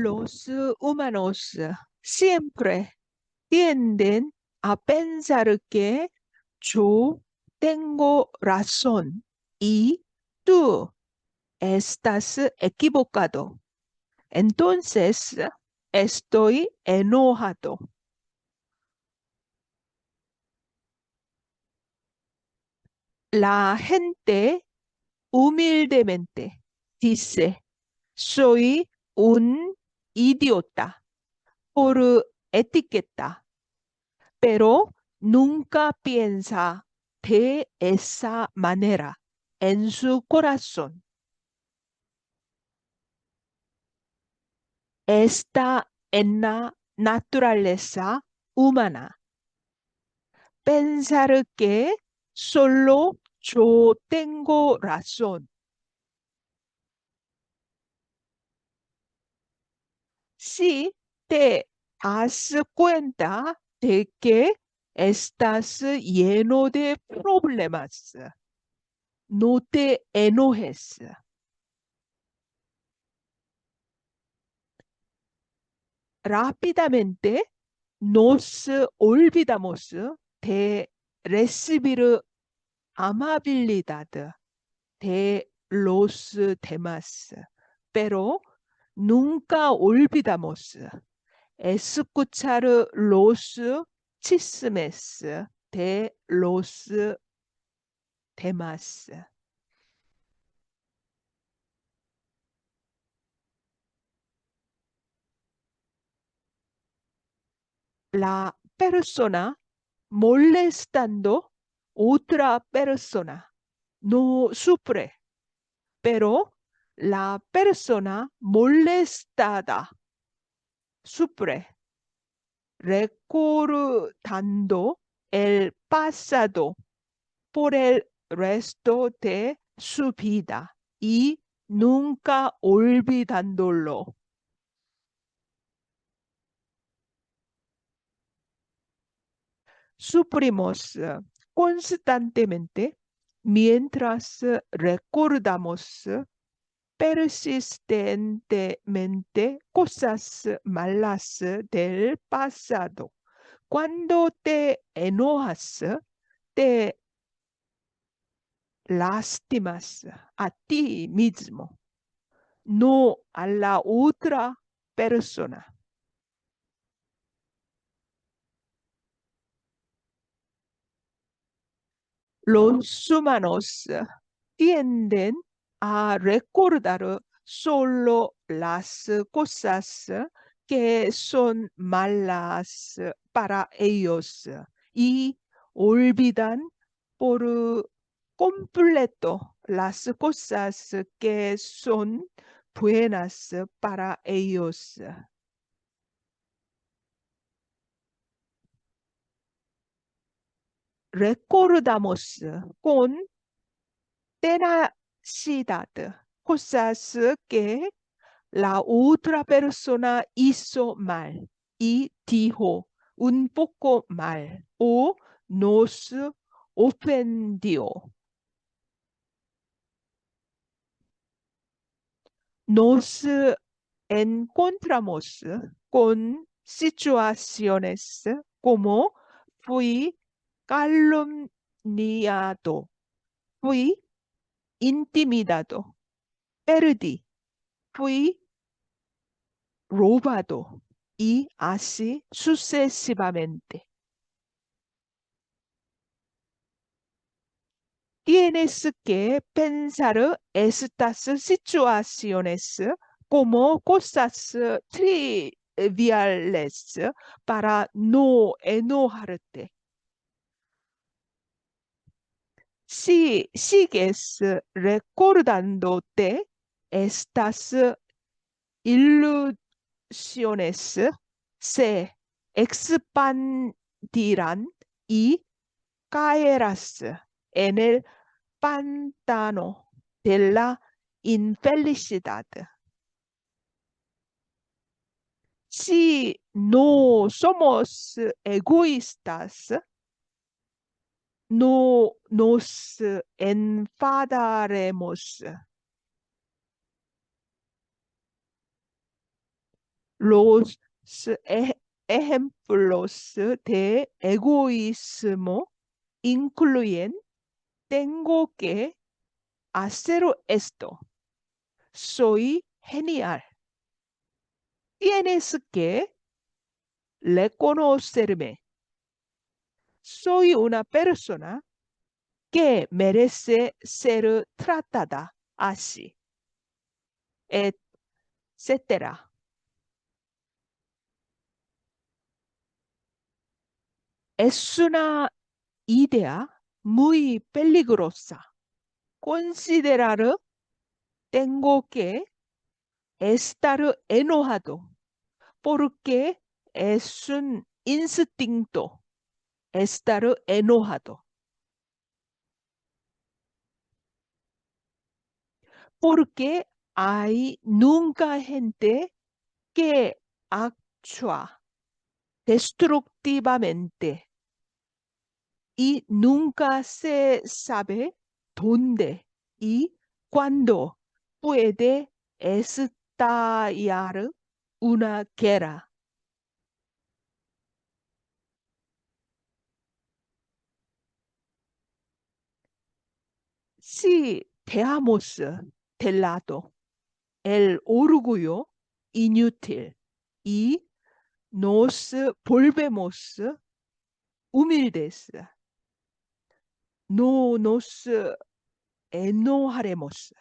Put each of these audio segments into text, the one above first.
Los humanos siempre tienden a pensar que yo tengo razón y tú estás equivocado. Entonces estoy enojado. La gente humildemente dice, soy un idiota por etiqueta, pero nunca piensa de esa manera en su corazón. Está en la naturaleza humana. Pensar que solo yo tengo razón. Si te das cuenta de que estás lleno de problemas, no te enojes. Rápidamente nos olvidamos de recibir amabilidad de los demás, pero nunca olvidamos escuchar los chismes de los demás. La persona molestando otra persona no sufre, pero la persona molestada sufre recordando el pasado por el resto de su vida y nunca olvidándolo. Sufrimos constantemente mientras recordamos persistentemente cosas malas del pasado. Cuando te enojas, te lastimas a ti mismo, no a la otra persona. Los humanos tienden a recordar solo las cosas que son malas para ellos y olvidan por completo las cosas que son buenas para ellos. Recordamos con tenacidad cosas que la otra persona hizo mal y dijo un poco mal o nos ofendió. Nos encontramos con situaciones como fui calumniado, fui intimidado, perdí, fui robado y así sucesivamente. Tienes que pensar estas situaciones como cosas triviales para no enojarte. Si sigues recordándote estas ilusiones, se expandirán y caerás en el pantano de la infelicidad. Si no somos egoístas, no nos enfadaremos. los ejemplos de egoísmo incluyen: tengo que hacer esto, soy genial, tienes que reconocerme, soy una persona que merece ser tratada así, etcétera. Es una idea muy peligrosa. Considerar tengo que estar enojado porque es un instinto estar enojado. Porque hay nunca gente que actúa destructivamente y nunca se sabe dónde y cuándo puede estallar una guerra. Si dejamos de lado el orgullo inútil y nos volvemos humildes, no nos enojaremos.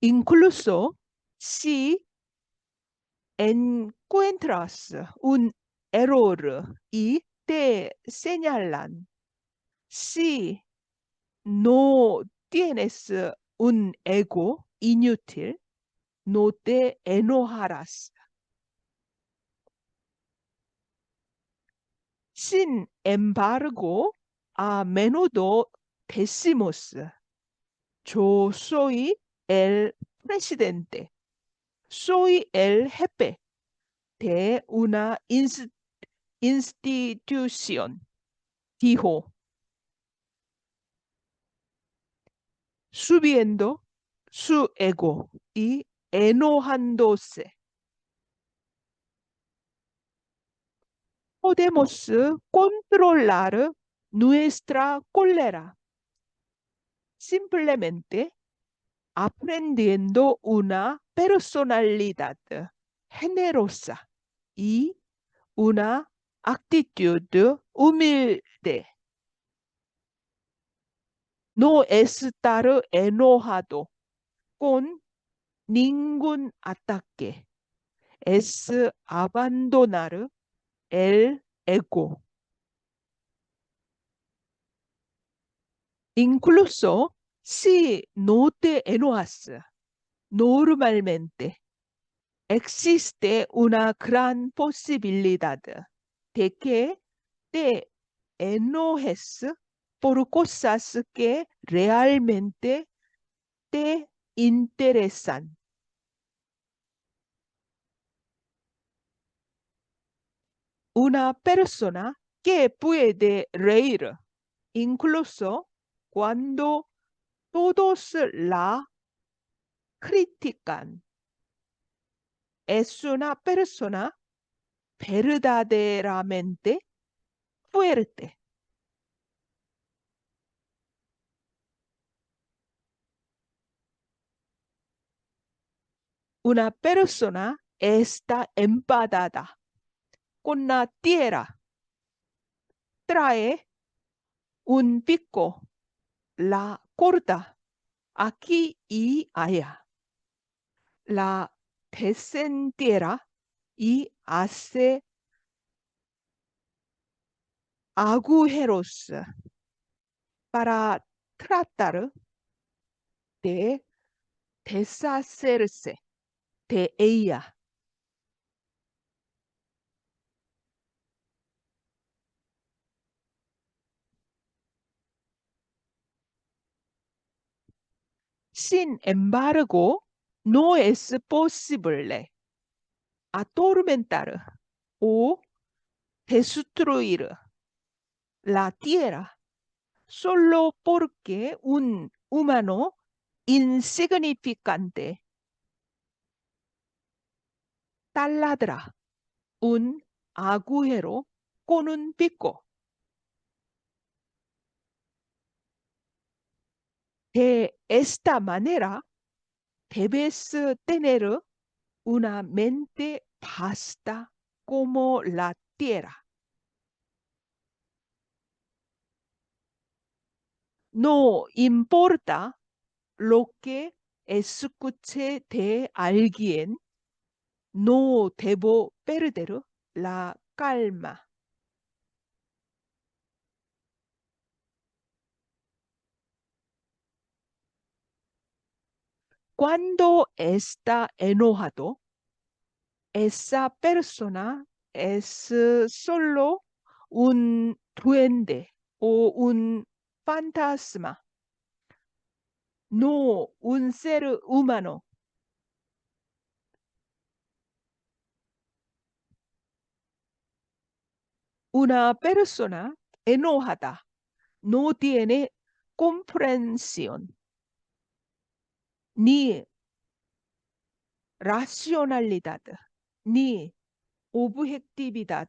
Incluso si encuentras un error y te señalan, si no tienes un ego inútil, no te enojarás. Sin embargo, a menudo decimos: yo soy el presidente, soy el jefe de una institución, dijo, subiendo su ego y enojándose. Podemos controlar nuestra cólera simplemente aprendiendo una personalidad generosa y una actitud humilde. No estar enojado con ningún ataque, es abandonar el ego. Incluso si no te enojas normalmente, existe una gran posibilidad de que te enojes por cosas que realmente te interesan. Una persona que puede reír incluso cuando todos la critican es una persona verdaderamente fuerte. Una persona está empadada con la tierra, trae un pico, la corta aquí y allá, la desentierra y hace agujeros para tratar de deshacerse de ella. Sin embargo, no es posible atormentar o destruir la tierra solo porque un humano insignificante taladra, un agujero con un pico. De esta manera, debes tener una mente vasta como la tierra. No importa lo que escuche de alguien, no debo perder la calma. Cuando está enojado, esa persona es solo un duende o un fantasma, no un ser humano. Una persona enojada no tiene comprensión ni racionalidad ni objetividad.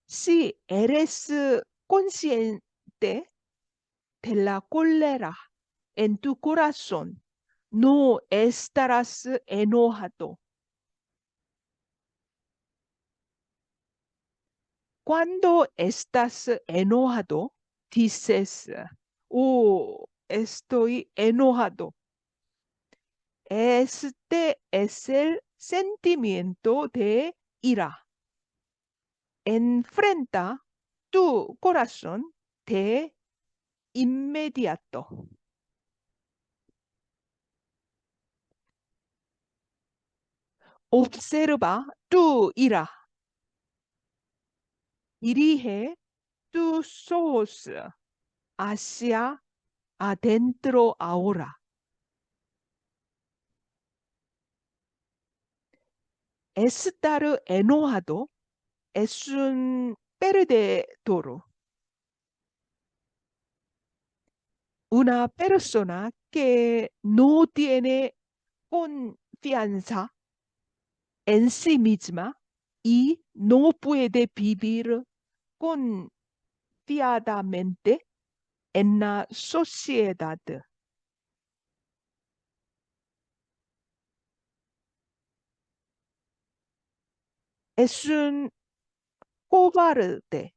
Si eres consciente de la cólera en tu corazón, no estarás enojado. Cuando estás enojado, dices, oh, estoy enojado. Este es el sentimiento de ira. Enfrenta tu corazón de inmediato. Observa tu ira. Dirige tus ojos hacia adentro ahora. Estar enojado es un perdedor. Una persona que no tiene confianza en sí misma y no puede vivir confiadamente en la sociedad. Es un cobarde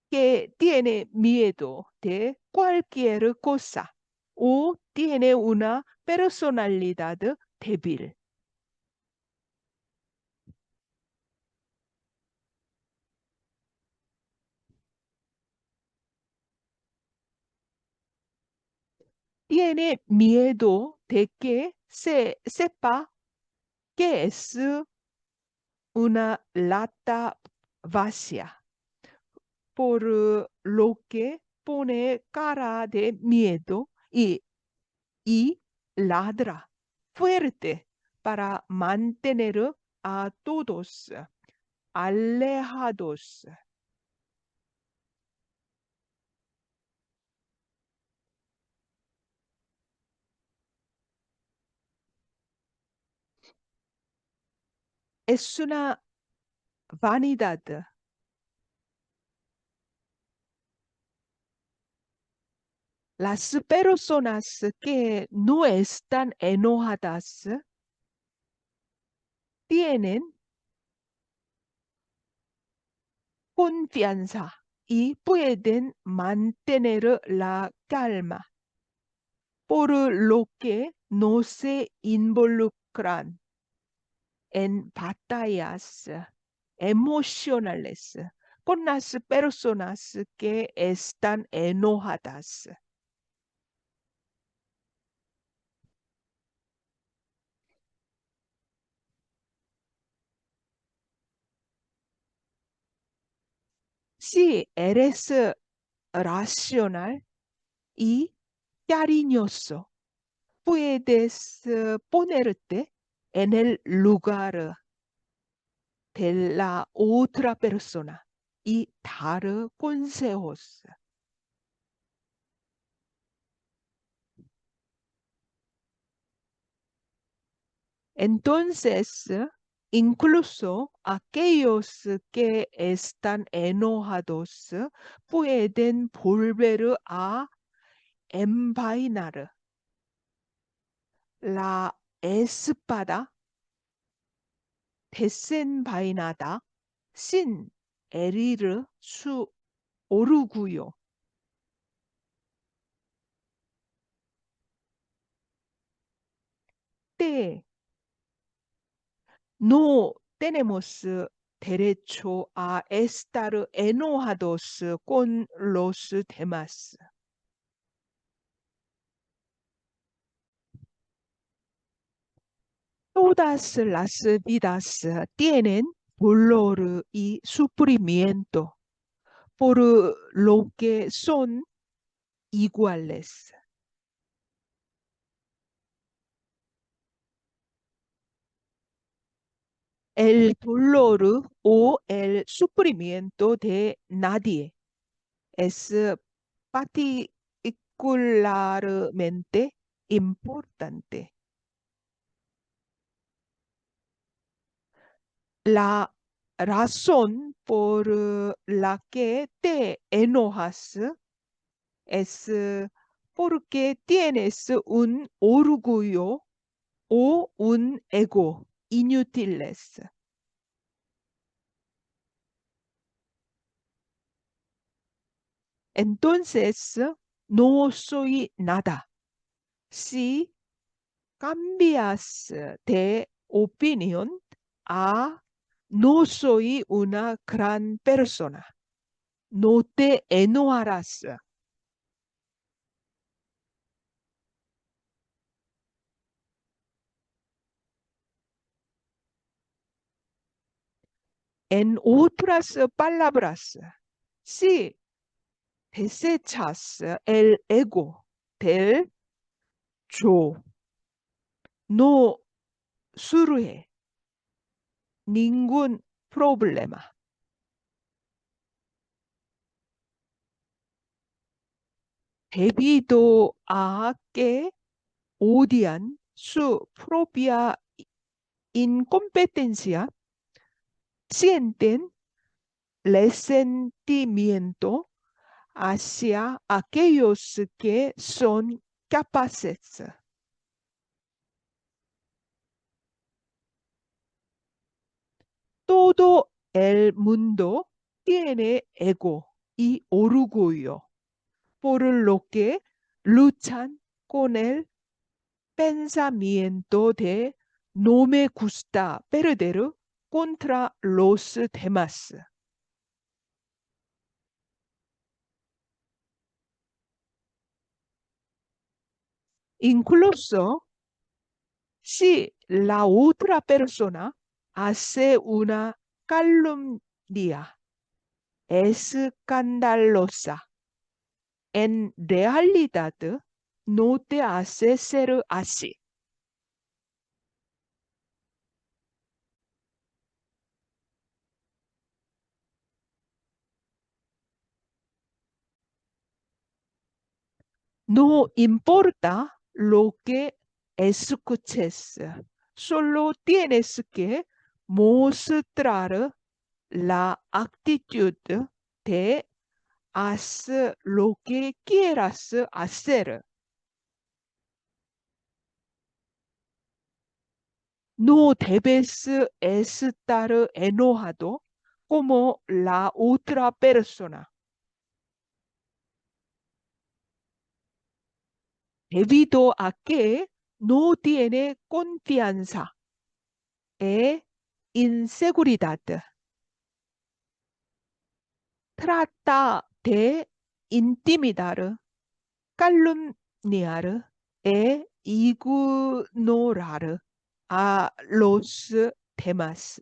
que tiene miedo de cualquier cosa o tiene una personalidad débil. Tiene miedo de que se sepa que es una lata vacía, por lo que pone cara de miedo y ladra fuerte para mantener a todos alejados. Es una vanidad. Las personas que no están enojadas tienen confianza y pueden mantener la calma, por lo que no se involucran en batallas emocionales con las personas que están enojadas. Si eres racional y cariñoso, puedes ponerte en el lugar de la otra persona y dar consejos. Entonces, incluso aquellos que están enojados pueden volver a envainar la espada desenvainada sin herir su orgullo. 때 no tenemos derecho a estar enojados con los demás. Todas las vidas tienen dolor y sufrimiento, por lo que son iguales. El dolor o el sufrimiento de nadie es particularmente importante. La razón por la que te enojas es porque tienes un orgullo o un ego inútiles. Entonces, no soy nada. Si cambias de opinión a no soy una gran persona, no te enojarás. En otras palabras, si desechas el ego del yo, no surge ningún problema. Debido a que odian su propia incompetencia, sienten resentimiento hacia aquellos que son capaces. Todo el mundo tiene ego y orgullo, por lo que luchan con el pensamiento de no me gusta perder contra los demás. Incluso si la otra persona hace una calumnia escandalosa, en realidad no te hace ser así. No importa lo que escuches, solo tienes que mostrar la actitud de haz lo que quieras hacer. No debes estar enojado como la otra persona, debido a que no tiene confianza e inseguridad. Trata de intimidar, calumniar e ignorar a los demás.